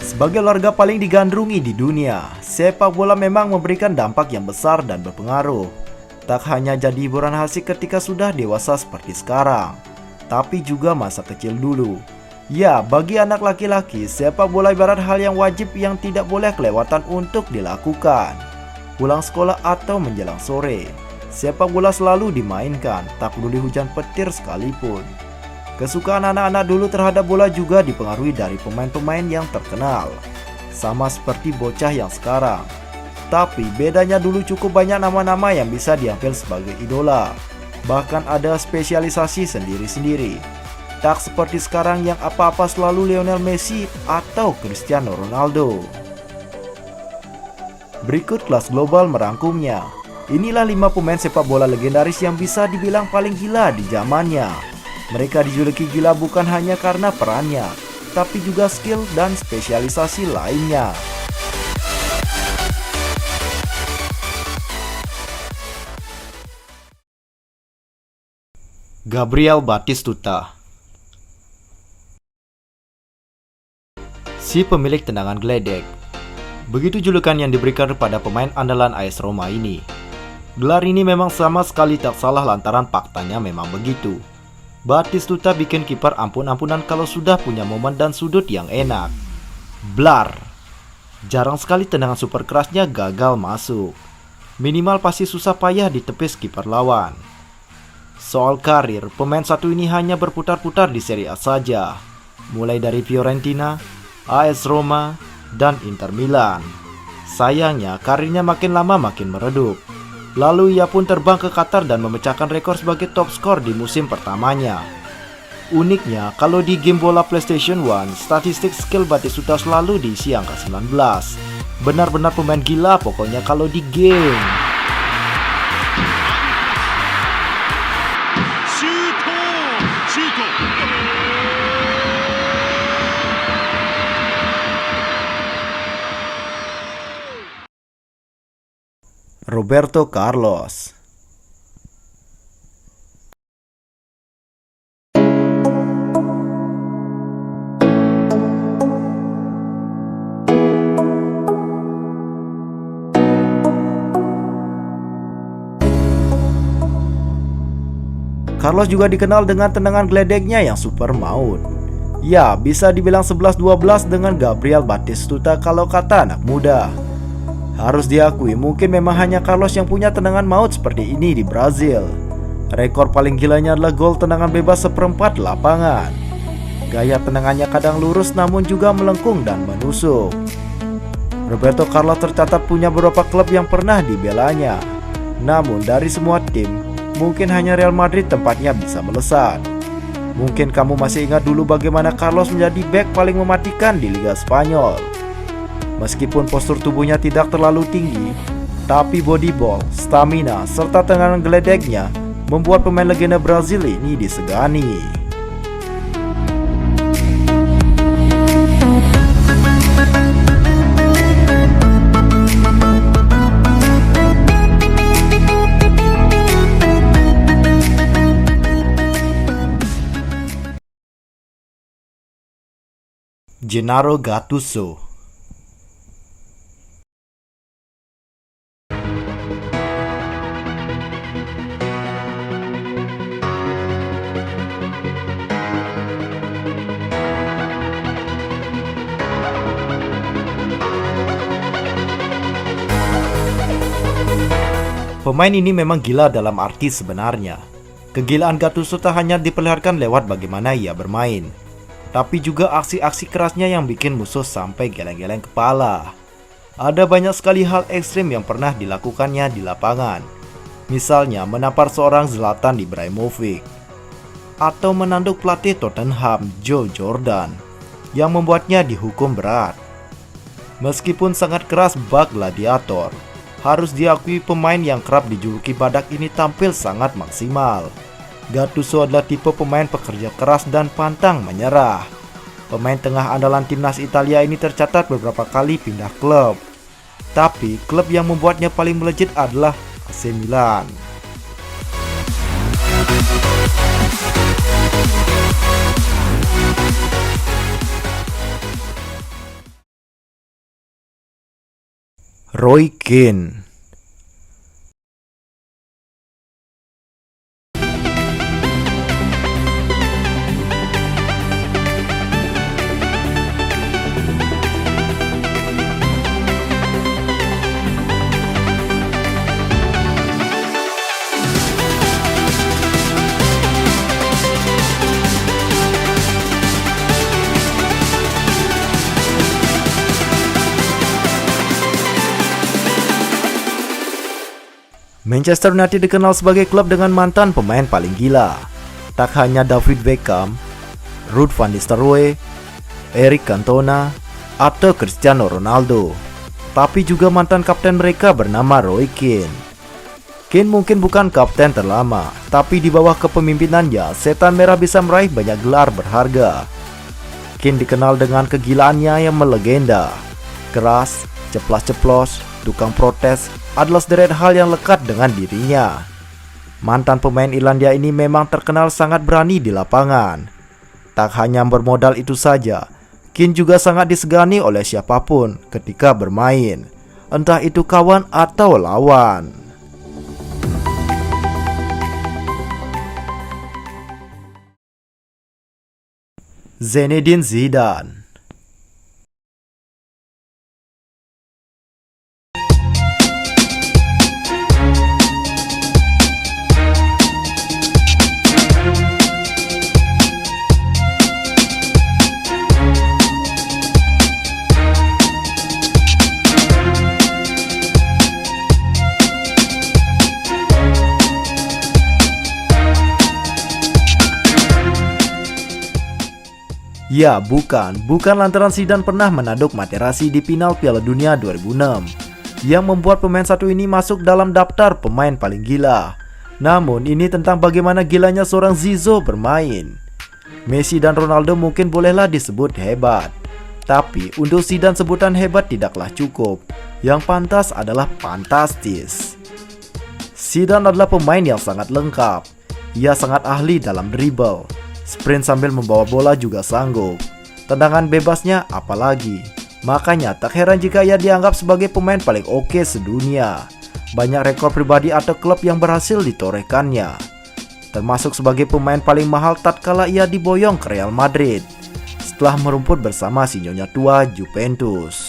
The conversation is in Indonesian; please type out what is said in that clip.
Sebagai olahraga paling digandrungi di dunia, sepak bola memang memberikan dampak yang besar dan berpengaruh. Tak hanya jadi hiburan asik ketika sudah dewasa seperti sekarang, tapi juga masa kecil dulu. Ya, bagi anak laki-laki, sepak bola ibarat hal yang wajib yang tidak boleh kelewatan untuk dilakukan. Pulang sekolah atau menjelang sore, sepak bola selalu dimainkan, tak peduli hujan petir sekalipun. Kesukaan anak-anak dulu terhadap bola juga dipengaruhi dari pemain-pemain yang terkenal, sama seperti bocah yang sekarang. Tapi bedanya dulu cukup banyak nama-nama yang bisa diambil sebagai idola. Bahkan ada spesialisasi sendiri-sendiri. Tak seperti sekarang yang apa-apa selalu Lionel Messi atau Cristiano Ronaldo. Berikut kelas global merangkumnya. Inilah 5 pemain sepak bola legendaris yang bisa dibilang paling gila di zamannya. Mereka dijuluki gila bukan hanya karena perannya, tapi juga skill dan spesialisasi lainnya. Gabriel Batistuta, si pemilik tendangan geledek. Begitu julukan yang diberikan kepada pemain andalan AS Roma ini. Gelar ini memang sama sekali tak salah lantaran faktanya memang begitu. Batistuta bikin kiper ampun-ampunan kalau sudah punya momen dan sudut yang enak. Blar. Jarang sekali tendangan super kerasnya gagal masuk. Minimal pasti susah payah ditepis kiper lawan. Soal karir, pemain satu ini hanya berputar-putar di Serie A saja. Mulai dari Fiorentina, AS Roma, dan Inter Milan. Sayangnya karirnya makin lama makin meredup. Lalu ia pun terbang ke Qatar dan memecahkan rekor sebagai top skor di musim pertamanya. Uniknya, kalau di game bola PlayStation 1, statistik skill Batistuta selalu diisi angka 19. Benar-benar pemain gila pokoknya kalau di game. Roberto Carlos. Carlos juga dikenal dengan tendangan geledeknya yang super maut. Ya, bisa dibilang 11-12 dengan Gabriel Batistuta kalau kata anak muda. Harus diakui, mungkin memang hanya Carlos yang punya tendangan maut seperti ini di Brazil. Rekor paling gilanya adalah gol tendangan bebas seperempat lapangan. Gaya tendangannya kadang lurus namun juga melengkung dan menusuk. Roberto Carlos tercatat punya beberapa klub yang pernah dibelanya. Namun dari semua tim, mungkin hanya Real Madrid tempatnya bisa melesat. Mungkin kamu masih ingat dulu bagaimana Carlos menjadi bek paling mematikan di Liga Spanyol. Meskipun postur tubuhnya tidak terlalu tinggi, tapi body ball, stamina, serta tendangan geledeknya membuat pemain legenda Brazil ini disegani. Gennaro Gattuso. Pemain ini memang gila dalam arti sebenarnya. Kegilaan Gattuso tak hanya diperlihatkan lewat bagaimana ia bermain, tapi juga aksi-aksi kerasnya yang bikin musuh sampai geleng-geleng kepala. Ada banyak sekali hal ekstrim yang pernah dilakukannya di lapangan. Misalnya menampar seorang Zlatan Ibrahimovic, atau menanduk pelatih Tottenham Joe Jordan, yang membuatnya dihukum berat. Meskipun sangat keras bak gladiator, harus diakui pemain yang kerap dijuluki badak ini tampil sangat maksimal. Gattuso adalah tipe pemain pekerja keras dan pantang menyerah. Pemain tengah andalan timnas Italia ini tercatat beberapa kali pindah klub. Tapi klub yang membuatnya paling melejit adalah AC Milan. Roy Keane. Manchester United dikenal sebagai klub dengan mantan pemain paling gila. Tak hanya David Beckham, Ruud van Nistelrooy, Eric Cantona, atau Cristiano Ronaldo, tapi juga mantan kapten mereka bernama Roy Keane. Keane mungkin bukan kapten terlama, tapi di bawah kepemimpinannya, Setan Merah bisa meraih banyak gelar berharga. Keane dikenal dengan kegilaannya yang melegenda. Keras, ceplas-ceplos, tukang protes adalah sederet hal yang lekat dengan dirinya. Mantan pemain Irlandia ini memang terkenal sangat berani di lapangan. Tak hanya bermodal itu saja, Keane juga sangat disegani oleh siapapun ketika bermain, entah itu kawan atau lawan. Zinedine Zidane. Ya, bukan lantaran Zidane pernah menaduk Materazzi di final Piala Dunia 2006 yang membuat pemain satu ini masuk dalam daftar pemain paling gila. Namun ini tentang bagaimana gilanya seorang Zizou bermain. Messi dan Ronaldo mungkin bolehlah disebut hebat, tapi untuk Zidane sebutan hebat tidaklah cukup. Yang pantas adalah fantastis. Zidane adalah pemain yang sangat lengkap. Ia sangat ahli dalam dribble, sprint sambil membawa bola juga sanggup. Tendangan bebasnya apalagi. Makanya tak heran jika ia dianggap sebagai pemain paling oke sedunia. Banyak rekor pribadi atau klub yang berhasil ditorehkannya, termasuk sebagai pemain paling mahal tatkala ia diboyong ke Real Madrid setelah merumput bersama si nyonya tua Juventus.